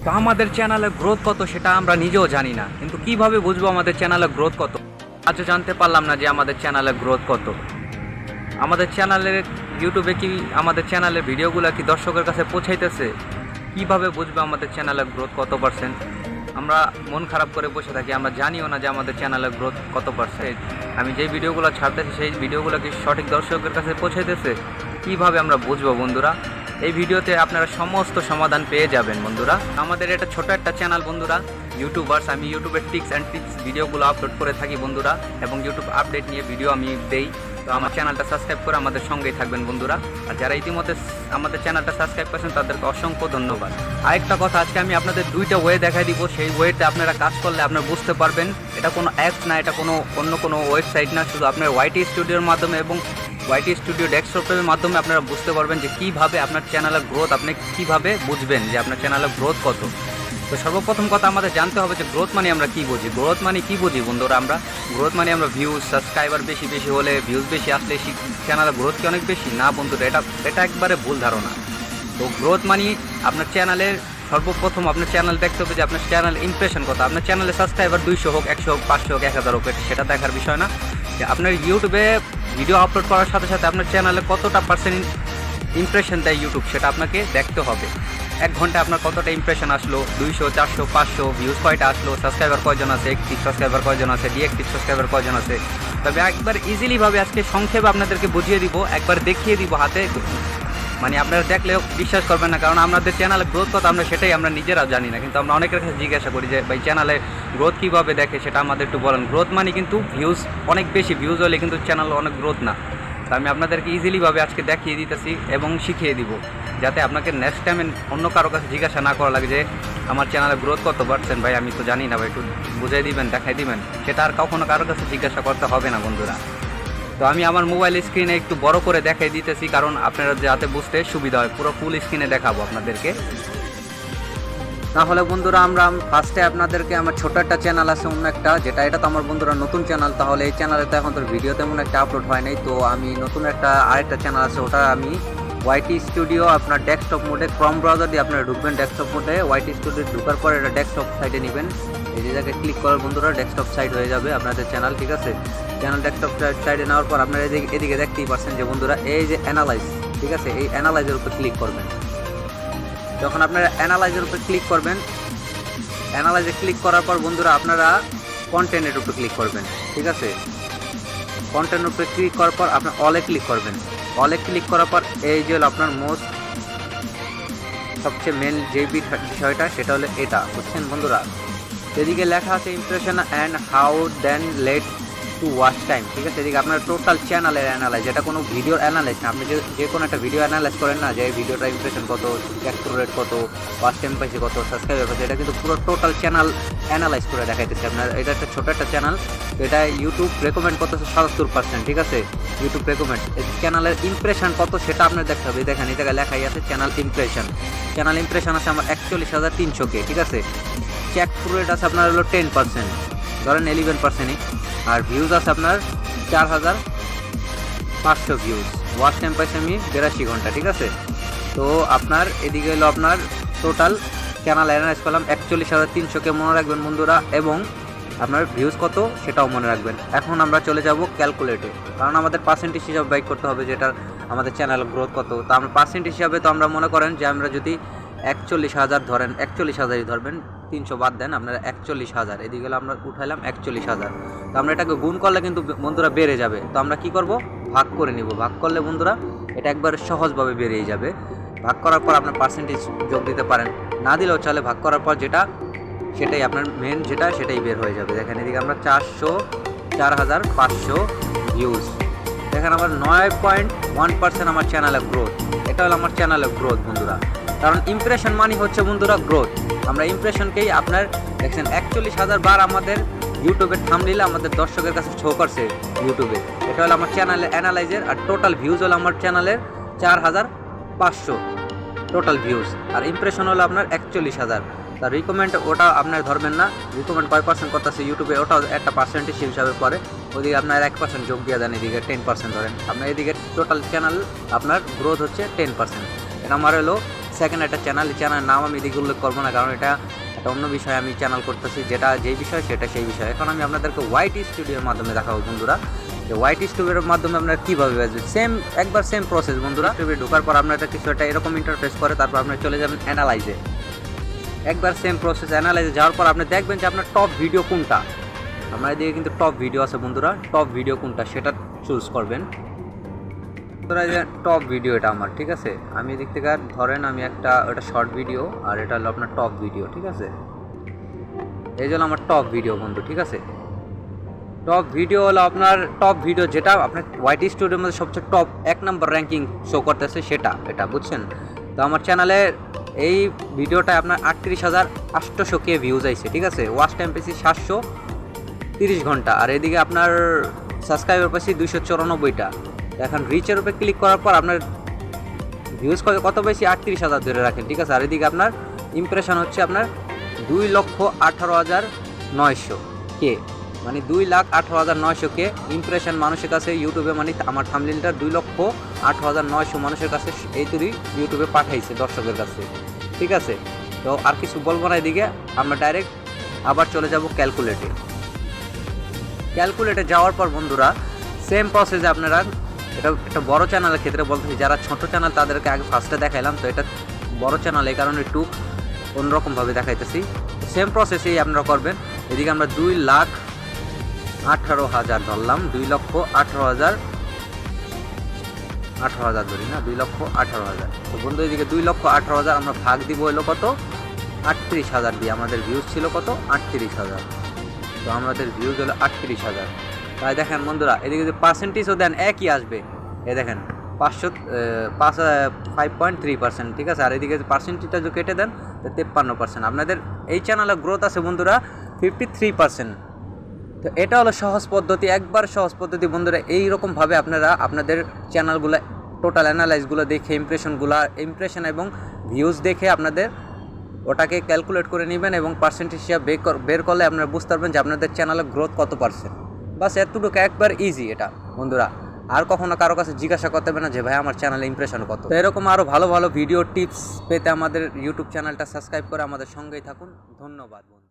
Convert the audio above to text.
তো আমাদের চ্যানেলের গ্রোথ কত সেটা আমরা নিজেও জানি না, কিন্তু কিভাবে বুঝবো আমাদের চ্যানেলের গ্রোথ কত? আজও জানতে পারলাম না যে আমাদের চ্যানেলের গ্রোথ কত। আমাদের চ্যানেলের ইউটিউবে কি আমাদের চ্যানেলের ভিডিওগুলো কি দর্শকের কাছে পৌঁছাইতেছে? কিভাবে বুঝবো আমাদের চ্যানেলের গ্রোথ কত পার্সেন্ট? আমরা মন খারাপ করে বসে থাকি, আমরা জানিও না যে আমাদের চ্যানেলের গ্রোথ কত পার্সেন্ট। আমি যেই ভিডিওগুলো ছাড়তেছি সেই ভিডিওগুলো কি সঠিক দর্শকের কাছে পৌঁছাইতেছে? কিভাবে আমরা বুঝবো বন্ধুরা? এই ভিডিওতে আপনারা সমস্ত সমাধান পেয়ে যাবেন বন্ধুরা। আমাদের এটা ছোট একটা চ্যানেল বন্ধুরা, ইউটিউবার্স। আমি ইউটিউবের টিপস ভিডিওগুলো আপলোড করে থাকি বন্ধুরা, এবং ইউটিউব আপডেট নিয়ে ভিডিও আমি দেই। তো আমার চ্যানেলটা সাবস্ক্রাইব করে আমাদের সঙ্গেই থাকবেন বন্ধুরা। আর যারা ইতিমধ্যে আমাদের চ্যানেলটা সাবস্ক্রাইব করেছেন তাদেরকে অসংখ্য ধন্যবাদ। আরেকটা কথা, আজকে আমি আপনাদের দুইটা ওয়ে দেখাই দিব। সেই ওয়েতে আপনারা কাজ করলে আপনারা বুঝতে পারবেন এটা কোনো অ্যাপস না, এটা অন্য কোনো ওয়েবসাইট না, শুধু আপনার ওয়াইটি স্টুডিওর মাধ্যমে এবং ওয়াইটি স্টুডিও ডেস্কটপের মাধ্যমে আপনারা বুঝতে পারবেন যে কীভাবে আপনার চ্যানেলের গ্রোথ, আপনি কীভাবে বুঝবেন যে আপনার চ্যানেলের গ্রোথ কত। তো সর্বপ্রথম কথা আমাদের জানতে হবে যে গ্রোথ মানে আমরা কী বুঝি। গ্রোথ মানে কী বুঝি বন্ধুরা? আমরা গ্রোথ মানে আমরা ভিউজ, সাবস্ক্রাইবার বেশি হলে, ভিউজ বেশি আসলে চ্যানেলের গ্রোথ কি অনেক বেশি? না বন্ধুরা, এটা একবারে ভুল ধারণা। তো গ্রোথ মানে আপনার চ্যানেলের সর্বপ্রথম আপনার চ্যানেল দেখতে হবে যে আপনার চ্যানেল ইমপ্রেশন কত। আপনার চ্যানেলে সাবস্ক্রাইবার 200 হোক, 100 হোক, 500 হোক, 1000 হোক, সেটা দেখার বিষয় না। যে আপনার ইউটিউবে ভিডিও আপলোড করার সাথে সাথে আপনার চ্যানেলে কতটা পার্সেন্ট ইমপ্রেশন দেয় ইউটিউব, সেটা আপনাকে দেখতে হবে। 1 ঘন্টায় আপনার কতটা ইমপ্রেশন আসলো, 200, 400, 500, ভিউজ কয়টা আসলো, সাবস্ক্রাইবার কয়জন আছে, অ্যাক্টিভ সাবস্ক্রাইবার কয়জন আছে, ডিঅ্যাক্টিভ সাবস্ক্রাইবার কয়জন আছে। তবে একবার ইজিলিভাবে আজকে সংক্ষেপে আপনাদেরকে বুঝিয়ে দিব, একবার দেখিয়ে দিব হাতে। মানে আপনারা দেখলেও বিশ্বাস করবেন না, কারণ আমাদের চ্যানেলের গ্রোথ কত আমরা সেটাই আমরা নিজেরা জানি না। কিন্তু আমরা অনেকের কাছে জিজ্ঞাসা করি যে ভাই চ্যানেলে গ্রোথ কীভাবে দেখে, সেটা আমাদের একটু বলেন। গ্রোথ মানে কিন্তু ভিউজ অনেক বেশি, ভিউজ হলে কিন্তু চ্যানেল অনেক গ্রোথ না। তো আমি আপনাদেরকে ইজিলিভাবে আজকে দেখিয়ে দিতেছি এবং শিখিয়ে দিব, যাতে আপনাকে নেক্সট টাইমে অন্য কারো কাছে জিজ্ঞাসা না করা লাগে যে আমার চ্যানেলের গ্রোথ কত পার্সেন্ট, ভাই আমি তো জানি না, ভাই একটু বুঝাই দিবেন, দেখাই দিবেন। সেটা আর কখনো কারোর কাছে জিজ্ঞাসা করতে হবে না বন্ধুরা। তো আমি আমার মোবাইল স্ক্রিনে একটু বড় করে দেখাই দিতেছি, কারণ আপনারা যাতে বুঝতে সুবিধা হয়। পুরো ফুল স্ক্রিনে দেখাবো আপনাদেরকে। তাহলে বন্ধুরা আমরা ফার্স্টে আপনাদেরকে, আমার ছোট একটা চ্যানেল আছে অন্য একটা, এটা তো আমার বন্ধুরা নতুন চ্যানেল। তাহলে এই চ্যানেলে তো এখন তোর ভিডিও তেমন একটা আপলোড হয় নাই। তো আমি নতুন আরেকটা চ্যানেল আছে, ওটা আমি ওয়াইটি স্টুডিও আপনার ডেস্কটপ মোডে, ক্রোম ব্রাউজার দিয়ে আপনারা ঢুকবেন ডেস্কটপ মোডে। ওয়াইটি স্টুডিও ঢুকার পর এটা ডেস্কটপ সাইটে নেবেন। এই জায়গায় ক্লিক করার বন্ধুরা ডেস্কটপ সাইট হয়ে যাবে আপনাদের চ্যানেল, ঠিক আছে? চ্যানেল ডেস্কটপ সাইডে নেওয়ার পর আপনারা এদিকে দেখতেই পাচ্ছেন যে বন্ধুরা এই যে অ্যানালাইজ, ঠিক আছে? এই অ্যানালাইজের উপর ক্লিক করবেন। যখন আপনারা অ্যানালাইজের উপর ক্লিক করবেন, অ্যানালাইজে ক্লিক করার পর বন্ধুরা আপনারা কন্টেন্টের উপর ক্লিক করবেন, ঠিক আছে? কন্টেন্টের উপরে ক্লিক করার পর আপনার অলে ক্লিক করবেন। অলে ক্লিক করার পর এই যে আপনার সবচেয়ে মেন যে বিষয়টা, সেটা হলো এটা, বুঝছেন বন্ধুরা? এদিকে লেখা আছে impression and how then late to watch time, ঠিক আছে? এদিকে আপনার টোটাল চ্যানেলের অ্যানালাইজ, এটা কোনো ভিডিওর অ্যানালাইজ না। আপনি যে কোনো একটা ভিডিও অ্যানালাইজ করেন না, যে ভিডিওটা ইমপ্রেশন কত, ক্যাপচার রেট কত, ওয়াচ টাইম পাইছে কত, সাবস্ক্রাইবার পাইছে, এটা কিন্তু পুরো টোটাল চ্যানেল অ্যানালাইজ করে দেখাইতেছে আপনার। এটা একটা ছোটো একটা চ্যানেল, এটা ইউটিউব রেকমেন্ড করতেছে 77%, ঠিক আছে? YouTube recommend. চ্যানেলের ইমপ্রেশন কত সেটা আপনার দেখতে হবে। দেখেন এই জায়গায় লেখাই আছে চ্যানেল ইমপ্রেশন আছে আমার 41,300K, ঠিক আছে? চেক থ্রু রেট আছে আপনার হলো 10%, ধরেন 11%ই। আর ভিউজ আছে আপনার 4,500 ভিউজ। ওয়াচ টাইম পাইছি আমি 82 ঘন্টা, ঠিক আছে? তো আপনার এদিকে হলো আপনার টোটাল চ্যানেল অ্যানালাইজ করলাম 41,300K, মনে রাখবেন বন্ধুরা। এবং আপনার ভিউজ কত সেটাও মনে রাখবেন। এখন আমরা চলে যাব ক্যালকুলেটে, কারণ আমাদের পার্সেন্টেজ হিসাবে বাইক করতে হবে যেটা আমাদের চ্যানেল গ্রোথ কত। তো আমরা পার্সেন্টেজ হিসাবে, তো আমরা মনে করেন যে আমরা যদি 41,000 ধরেন, 41,000ই ধরবেন, 300 বাদ দেন, আপনারা 41,000, এদিকে আমরা উঠাইলাম 41,000। তো আমরা এটাকে গুণ করলে কিন্তু বন্ধুরা বেড়ে যাবে। তো আমরা কি করব? ভাগ করে নিব। ভাগ করলে বন্ধুরা এটা একবারে সহজভাবে বেরিয়ে যাবে। ভাগ করার পর আপনার পার্সেন্টেজ যোগ দিতে পারেন, না দিলেও চলে। ভাগ করার পর সেটাই আপনার মেন সেটাই বের হয়ে যাবে। দেখেন এদিকে আমরা 4,500 ভিউজ। দেখেন আমার 9.1% আমার চ্যানেলের গ্রোথ। এটা হলো আমার চ্যানেলের গ্রোথ বন্ধুরা। কারণ ইমপ্রেশন মানে হচ্ছে বন্ধুরা গ্রোথ। আমরা ইমপ্রেশনকেই আপনার দেখছেন 41,000 বার আমাদের ইউটিউবের থাম্বনেইলে আমাদের দর্শকের কাছে শো করছে ইউটিউবে। এটা হলো আমার চ্যানেলের অ্যানালাইজের। আর টোটাল ভিউজ হলো আমার চ্যানেলের 4,500 টোটাল ভিউজ। আর ইমপ্রেশন হলো আপনার 41,000। তার রিকমেন্ড ওটা আপনার ধরবেন না, রিকমেন্ড কয় পার্সেন্ট করতেছে ইউটিউবে, ওটাও একটা পার্সেন্টেজ হিসাবে পড়ে। ওইদিকে আপনার 1% যোগ দিয়ে দেন, এদিকে 10% ধরেন। আপনার এদিকে টোটাল চ্যানেল আপনার গ্রোথ হচ্ছে 10%। এটা আমার হলো সেকেন্ড একটা চ্যানেল, এই চ্যানেলের নাম আমি এদিকে উল্লেখ করবো না, কারণ এটা একটা অন্য বিষয়ে আমি চ্যানেল করতেছি, যেটা যেই বিষয় সেটা সেই বিষয়। এখন আমি আপনাদেরকে ওয়াইটি স্টুডিওর মাধ্যমে দেখাবো বন্ধুরা, যে ওয়াইটি স্টুডিওর মাধ্যমে আপনারা কীভাবে বাজবে। একবার সেম প্রসেস বন্ধুরা। ইউটিউবে ঢোকার পর আপনারা কিছু একটা এরকম ইন্টারফেস করে, তারপর আপনারা চলে যাবেন অ্যানালাইজে। একবার সেম প্রসেস অ্যানালাইজে যাওয়ার পর আপনি দেখবেন যে আপনার টপ ভিডিও কোনটা। আমার এদিকে কিন্তু টপ ভিডিও আছে বন্ধুরা, টপ ভিডিও কোনটা সেটা চুজ করবেন। টপ ভিডিও এটা আমার, ঠিক আছে। আমি এদিক থেকে ধরেন আমি ওটা শর্ট ভিডিও, আর এটা হলো আপনার টপ ভিডিও, ঠিক আছে। এই জন্য আমার টপ ভিডিও বন্ধু, ঠিক আছে। টপ ভিডিও হলো আপনার টপ ভিডিও, যেটা আপনার ওয়াইটি স্টুডিওর মধ্যে সবচেয়ে টপ 1 নম্বর র্যাঙ্কিং শো করতেছে, এটা বুঝছেন। তো আমার চ্যানেলে এই ভিডিওটায় আপনার 38,800 ভিউজ আইছে, ঠিক আছে। ওয়াচ টাইম পেয়েছি 730 ঘন্টা, আর এদিকে আপনার সাবস্ক্রাইবার পেয়েছি 294টা। এখন রিচের উপরে ক্লিক করার পর আপনার ভিউজ কত বেশি, 38,000 ধরে রাখেন, ঠিক আছে। আর এদিকে আপনার ইমপ্রেশন হচ্ছে আপনার 2,18,900 কে, মানে 2,18,900 কে ইমপ্রেশন মানুষের কাছে ইউটিউবে, মানে আমার থাম্বনেইলটা 2,18,900 মানুষের কাছে এই তৈরি ইউটিউবে পাঠাইছে দর্শকের কাছে, ঠিক আছে। তো আর কিছু বলবো না, এদিকে আমরা ডাইরেক্ট আবার চলে যাব ক্যালকুলেটে যাওয়ার পর বন্ধুরা সেম প্রসেসে আপনারা, এটা একটা বড় চ্যানেলের ক্ষেত্রে বলতেছি, যারা ছোট চ্যানেল তাদেরকে আগে ফার্স্টে দেখাইলাম, তো এটা বড় চ্যানেল এই কারণে একটু অন্যরকমভাবে দেখাইতেছি। সেম প্রসেসেই আপনারা করবেন। এদিকে আমরা 2,18,000 ধরলাম, 2,18,000 ধরি না, 2,18,000। তো বন্ধু এদিকে 2,18,000 আমরা ভাগ দিব হলো কত, 38,000 দিয়ে। আমাদের ভিউজ ছিল কত, 38,000। তো আমাদের ভিউজ হলো 38,000। তাই দেখেন বন্ধুরা, এদিকে যদি পার্সেন্টেজও দেন একই আসবে, এ দেখেন 5.3%, ঠিক আছে। আর এদিকে পার্সেন্টেজটা যদি কেটে দেন তো 53%। আপনাদের এই চ্যানেলে গ্রোথ আছে বন্ধুরা 53%। তো এটা হলো সহজ পদ্ধতি, একবার সহজ পদ্ধতি বন্ধুরা। এইরকমভাবে আপনারা আপনাদের চ্যানেলগুলো টোটাল অ্যানালাইজগুলো দেখে, ইমপ্রেশন এবং ভিউজ দেখে আপনাদের ওটাকে ক্যালকুলেট করে নেবেন, এবং পার্সেন্টেজ হিসাবে বের করলে আপনারা বুঝতে পারবেন যে আপনাদের চ্যানেলের গ্রোথ কত পার্সেন্ট। বাস এতটুকু, একবার ইজি এটা বন্ধুরা। আর কখনো কারো কাছে জিজ্ঞাসা করতে হবে না যে ভাই আমার চ্যানেলে ইমপ্রেশন কত। তো এরকম আরও ভালো ভালো ভিডিও টিপস পেতে আমাদের ইউটিউব চ্যানেলটা সাবস্ক্রাইব করে আমাদের সঙ্গেই থাকুন। ধন্যবাদ বন্ধু।